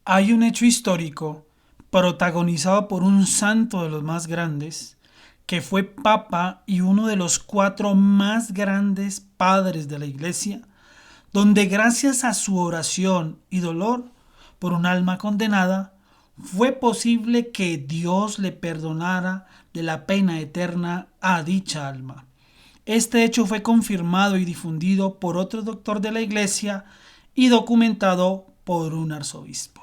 Hay un hecho histórico protagonizado por un santo de los más grandes, que fue papa y uno de los cuatro más grandes padres de la iglesia, donde gracias a su oración y dolor por un alma condenada, fue posible que Dios le perdonara de la pena eterna a dicha alma. Este hecho fue confirmado y difundido por otro doctor de la iglesia y documentado por un arzobispo.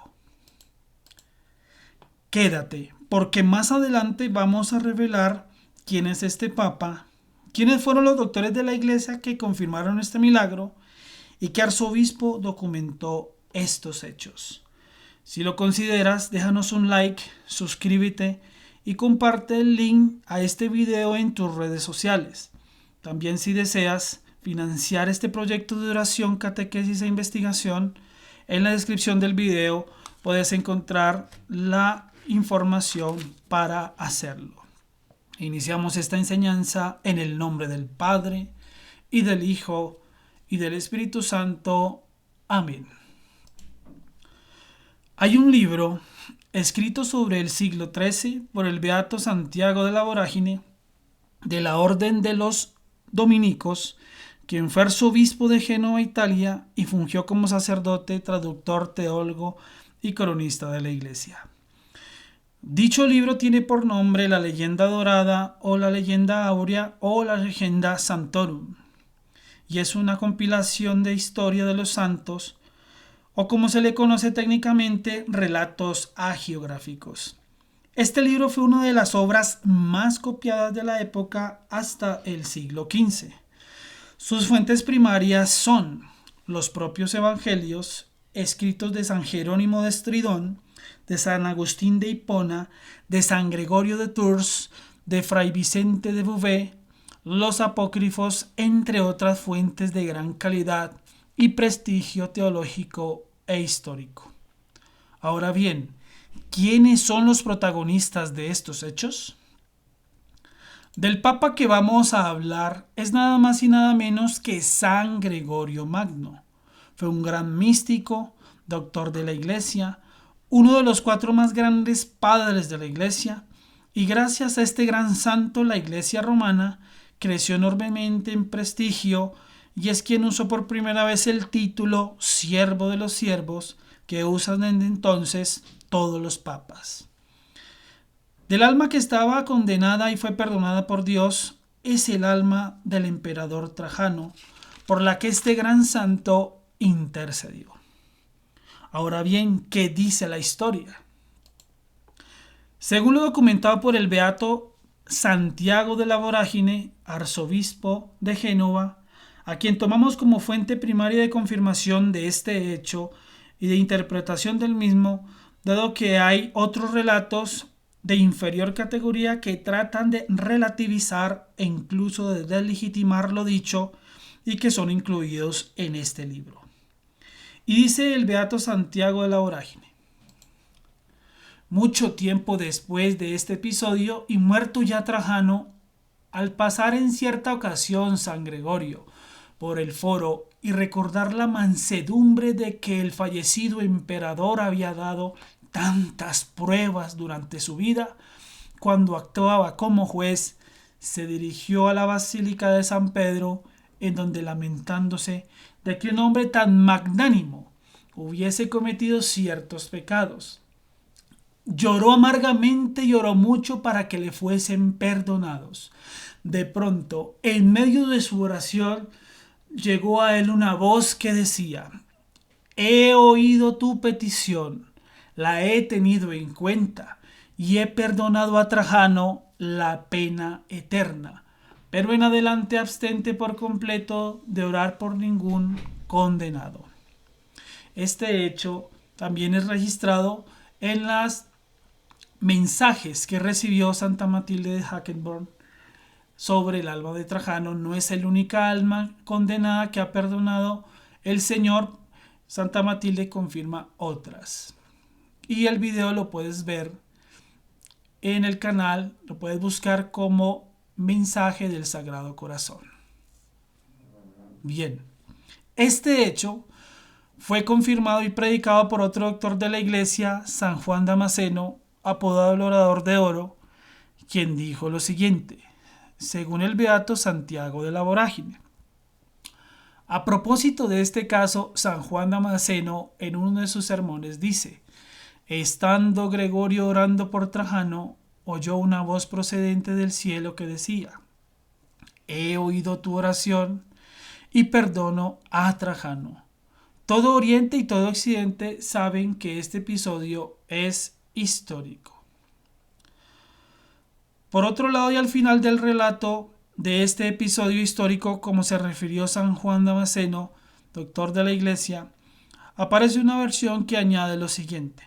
Quédate, porque más adelante vamos a revelar quién es este papa, quiénes fueron los doctores de la iglesia que confirmaron este milagro y qué arzobispo documentó estos hechos. Si lo consideras, déjanos un like, suscríbete y comparte el link a este video en tus redes sociales. También si deseas financiar este proyecto de oración, catequesis e investigación, en la descripción del video puedes encontrar la información para hacerlo. Iniciamos esta enseñanza en el nombre del Padre, y del Hijo, y del Espíritu Santo. Amén. Hay un libro escrito sobre el siglo XIII por el beato Santiago de la Vorágine, de la Orden de los Dominicos, quien fue arzobispo de Génova, Italia, y fungió como sacerdote, traductor, teólogo y cronista de la Iglesia. Dicho libro tiene por nombre La Leyenda Dorada o La Leyenda Áurea o La Legenda Santorum, y es una compilación de historia de los santos, o como se le conoce técnicamente, relatos hagiográficos. Este libro fue una de las obras más copiadas de la época hasta el siglo XV. Sus fuentes primarias son los propios evangelios, escritos de San Jerónimo de Estridón, de San Agustín de Hipona, de San Gregorio de Tours, de Fray Vicente de Beauvais, los apócrifos, entre otras fuentes de gran calidad y prestigio teológico e histórico. Ahora bien, ¿quiénes son los protagonistas de estos hechos? Del papa que vamos a hablar es nada más y nada menos que San Gregorio Magno. Fue un gran místico, doctor de la Iglesia, uno de los cuatro más grandes padres de la Iglesia, y gracias a este gran santo la Iglesia romana creció enormemente en prestigio y es quien usó por primera vez el título siervo de los siervos que usan desde entonces todos los papas. Del alma que estaba condenada y fue perdonada por Dios es el alma del emperador Trajano, por la que este gran santo intercedió. Ahora bien, ¿qué dice la historia? Según lo documentado por el beato Santiago de la Vorágine, arzobispo de Génova, a quien tomamos como fuente primaria de confirmación de este hecho y de interpretación del mismo, dado que hay otros relatos de inferior categoría que tratan de relativizar e incluso de deslegitimar lo dicho y que son incluidos en este libro. Y dice el beato Santiago de la Vorágine: mucho tiempo después de este episodio y muerto ya Trajano, al pasar en cierta ocasión San Gregorio por el foro y recordar la mansedumbre de que el fallecido emperador había dado tantas pruebas durante su vida, cuando actuaba como juez, se dirigió a la Basílica de San Pedro, en donde, lamentándose de que un hombre tan magnánimo hubiese cometido ciertos pecados, lloró amargamente y oró mucho para que le fuesen perdonados. De pronto, en medio de su oración, llegó a él una voz que decía: he oído tu petición, la he tenido en cuenta y he perdonado a Trajano la pena eterna, pero en adelante abstente por completo de orar por ningún condenado. Este hecho también es registrado en las mensajes que recibió Santa Matilde de Hackenborn sobre el alma de Trajano. No es el única alma condenada que ha perdonado el Señor. Santa Matilde confirma otras. Y el video lo puedes ver en el canal, lo puedes buscar como Mensaje del Sagrado Corazón. Bien, este hecho fue confirmado y predicado por otro doctor de la iglesia, San Juan Damasceno, apodado el Orador de Oro, quien dijo lo siguiente, según el beato Santiago de la Vorágine. A propósito de este caso, San Juan Damasceno en uno de sus sermones dice, estando Gregorio orando por Trajano, oyó una voz procedente del cielo que decía, he oído tu oración y perdono a Trajano. Todo Oriente y todo Occidente saben que este episodio es histórico. Por otro lado, y al final del relato de este episodio histórico, como se refirió San Juan Damasceno, doctor de la Iglesia, aparece una versión que añade lo siguiente.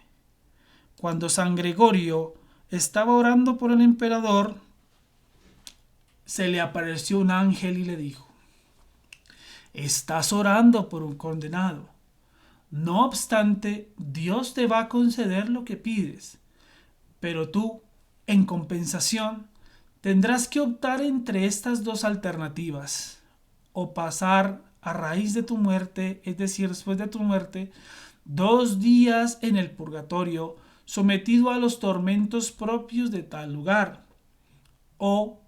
Cuando San Gregorio estaba orando por el emperador, se le apareció un ángel y le dijo, estás orando por un condenado. No obstante, Dios te va a conceder lo que pides, pero tú, en compensación, tendrás que optar entre estas dos alternativas, o pasar a raíz de tu muerte, es decir, después de tu muerte, 2 días en el purgatorio, sometido a los tormentos propios de tal lugar, o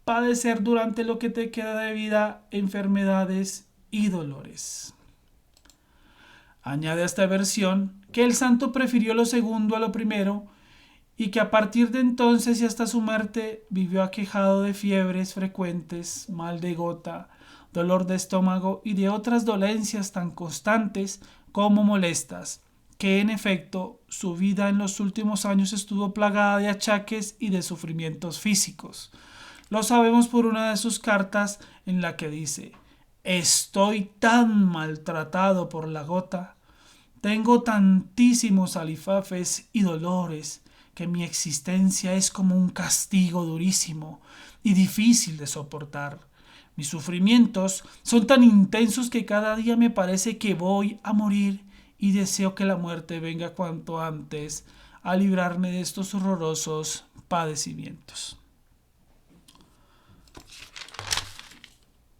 padecer durante lo que te queda de vida enfermedades y dolores. Añade a esta versión que el santo prefirió lo segundo a lo primero y que a partir de entonces y hasta su muerte vivió aquejado de fiebres frecuentes, mal de gota, dolor de estómago y de otras dolencias tan constantes como molestas, que en efecto su vida en los últimos años estuvo plagada de achaques y de sufrimientos físicos. Lo sabemos por una de sus cartas en la que dice, estoy tan maltratado por la gota, tengo tantísimos alifafes y dolores, que mi existencia es como un castigo durísimo y difícil de soportar. Mis sufrimientos son tan intensos que cada día me parece que voy a morir y deseo que la muerte venga cuanto antes a librarme de estos horrorosos padecimientos.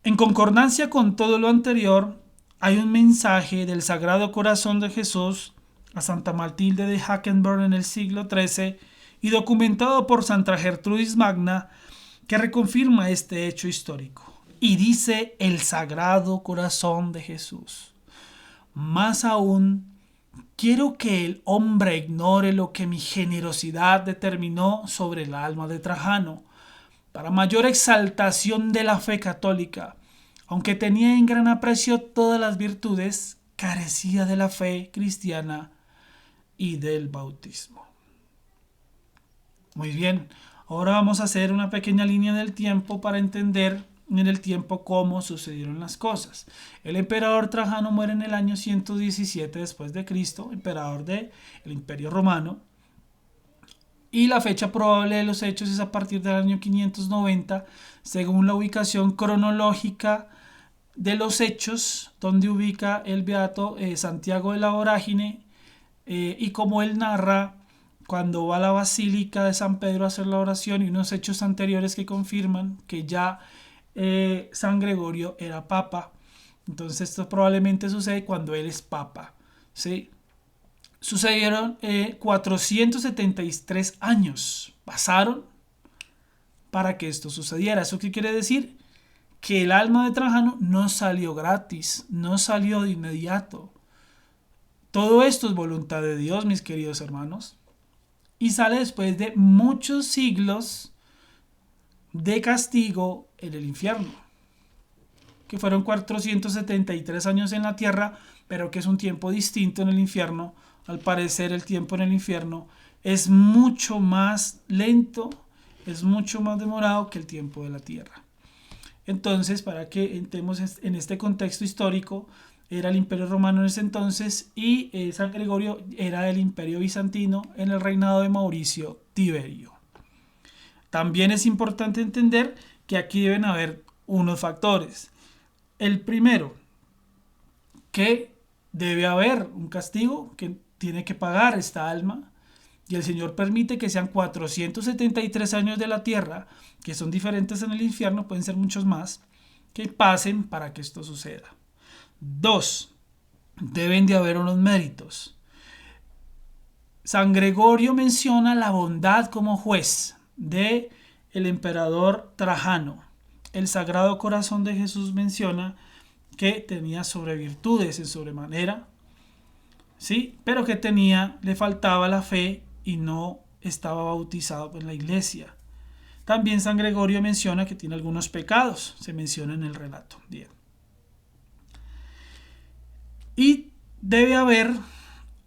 En concordancia con todo lo anterior, hay un mensaje del Sagrado Corazón de Jesús a Santa Matilde de Hackenberg en el siglo XIII y documentado por Santa Gertrudis Magna que reconfirma este hecho histórico. Y dice el Sagrado Corazón de Jesús, más aún, quiero que el hombre ignore lo que mi generosidad determinó sobre el alma de Trajano, para mayor exaltación de la fe católica. Aunque tenía en gran aprecio todas las virtudes, carecía de la fe cristiana y del bautismo. Muy bien, ahora vamos a hacer una pequeña línea del tiempo para entender en el tiempo cómo sucedieron las cosas. El emperador Trajano muere en el año 117 después de Cristo, emperador del Imperio Romano, y la fecha probable de los hechos es a partir del año 590, según la ubicación cronológica de los hechos, donde ubica el beato Santiago de la Vorágine, y como él narra cuando va a la Basílica de San Pedro a hacer la oración y unos hechos anteriores que confirman que ya San Gregorio era papa. Entonces esto probablemente sucede cuando él es papa, ¿sí? Sucedieron 473 años, pasaron para que esto sucediera. ¿Eso qué quiere decir? Que el alma de Trajano no salió gratis, no salió de inmediato. Todo esto es voluntad de Dios, mis queridos hermanos, y sale después de muchos siglos de castigo en el infierno, que fueron 473 años en la tierra, pero que es un tiempo distinto en el infierno. Al parecer el tiempo en el infierno es mucho más lento, es mucho más demorado que el tiempo de la tierra. Entonces, para que entremos en este contexto histórico, era el Imperio Romano en ese entonces y San Gregorio era el Imperio Bizantino en el reinado de Mauricio Tiberio. También es importante entender que aquí deben haber unos factores. El primero, que debe haber un castigo que tiene que pagar esta alma, y el Señor permite que sean 473 años de la tierra, que son diferentes en el infierno, pueden ser muchos más, que pasen para que esto suceda. 2. deben de haber unos méritos. San Gregorio menciona la bondad como juez de el emperador Trajano. El Sagrado Corazón de Jesús menciona que tenía sobrevirtudes en sobremanera, ¿sí? Pero que le faltaba la fe y no estaba bautizado en la iglesia. También San Gregorio menciona que tiene algunos pecados, se menciona en el relato. Bien. Y debe haber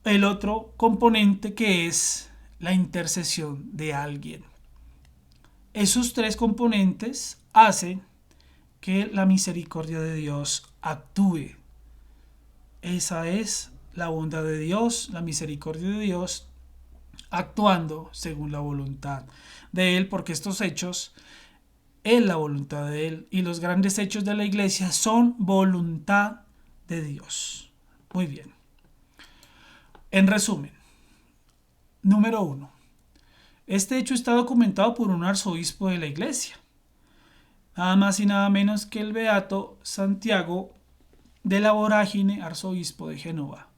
el otro componente, que es la intercesión de alguien. Esos tres componentes hacen que la misericordia de Dios actúe. Esa es la bondad de Dios, la misericordia de Dios, actuando según la voluntad de Él, porque estos hechos es la voluntad de Él, y los grandes hechos de la iglesia son voluntad de Dios. Muy bien. En resumen, número 1. Este hecho está documentado por un arzobispo de la iglesia, nada más y nada menos que el beato Santiago de la Vorágine, arzobispo de Génova,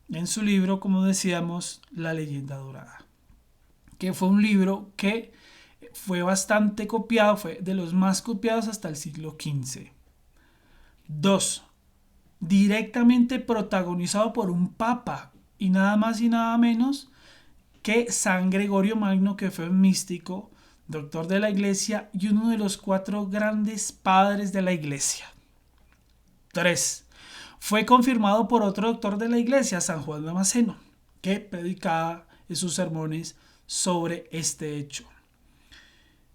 en su libro, como decíamos, La leyenda dorada, que fue un libro que fue bastante copiado, fue de los más copiados hasta el siglo XV. 2. Directamente protagonizado por un papa, y nada más y nada menos que San Gregorio Magno, que fue un místico, doctor de la iglesia y uno de los 4 grandes padres de la iglesia. 3. Fue confirmado por otro doctor de la iglesia, San Juan Damasceno, que predicaba en sus sermones sobre este hecho.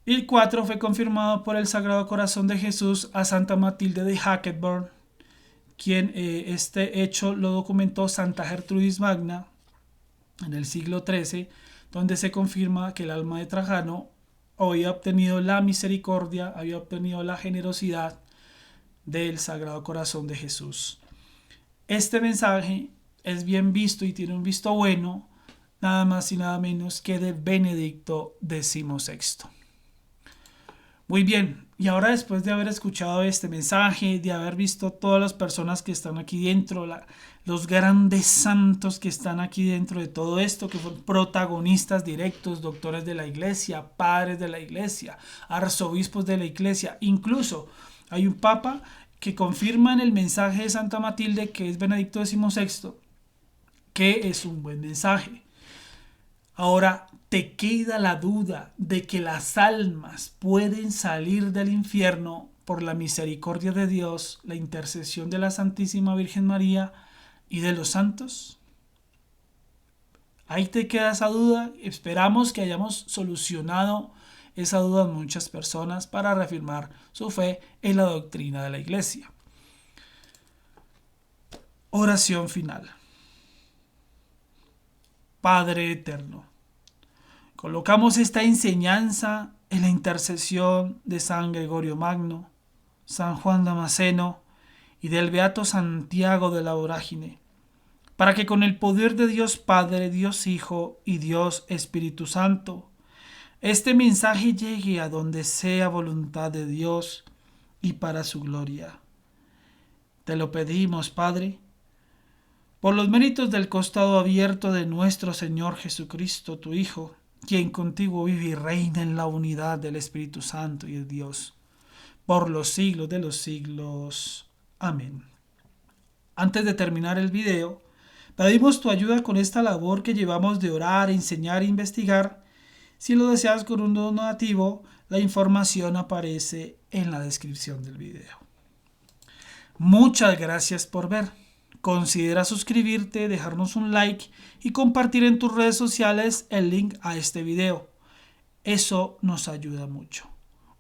Y 4. Fue confirmado por el Sagrado Corazón de Jesús a Santa Matilde de Hackettburn, quien este hecho lo documentó Santa Gertrudis Magna en el siglo XIII, donde se confirma que el alma de Trajano había obtenido la misericordia, había obtenido la generosidad del Sagrado Corazón de Jesús. Este mensaje es bien visto y tiene un visto bueno, nada más y nada menos que de Benedicto XVI. Muy bien, y ahora después de haber escuchado este mensaje, de haber visto todas las personas que están aquí dentro, los grandes santos que están aquí dentro de todo esto, que fueron protagonistas directos, doctores de la iglesia, padres de la iglesia, arzobispos de la iglesia, incluso hay un papa que confirma en el mensaje de Santa Matilde, que es Benedicto XVI, que es un buen mensaje. Ahora te queda la duda de que las almas pueden salir del infierno por la misericordia de Dios, la intercesión de la Santísima Virgen María y de los santos. Ahí te queda esa duda. Esperamos que hayamos solucionado esa duda en muchas personas para reafirmar su fe en la doctrina de la Iglesia. Oración final. Padre eterno, colocamos esta enseñanza en la intercesión de San Gregorio Magno, San Juan Damasceno y del beato Santiago de la Vorágine, para que con el poder de Dios Padre, Dios Hijo y Dios Espíritu Santo, este mensaje llegue a donde sea voluntad de Dios y para su gloria. Te lo pedimos, Padre, por los méritos del costado abierto de nuestro Señor Jesucristo, tu Hijo, quien contigo vive y reina en la unidad del Espíritu Santo y de Dios, por los siglos de los siglos. Amén. Antes de terminar el video, pedimos tu ayuda con esta labor que llevamos de orar, enseñar e investigar. Si lo deseas con un donativo, la información aparece en la descripción del video. Muchas gracias por ver. Considera suscribirte, dejarnos un like y compartir en tus redes sociales el link a este video. Eso nos ayuda mucho.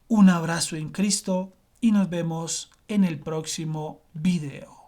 Un abrazo en Cristo y nos vemos en el próximo video.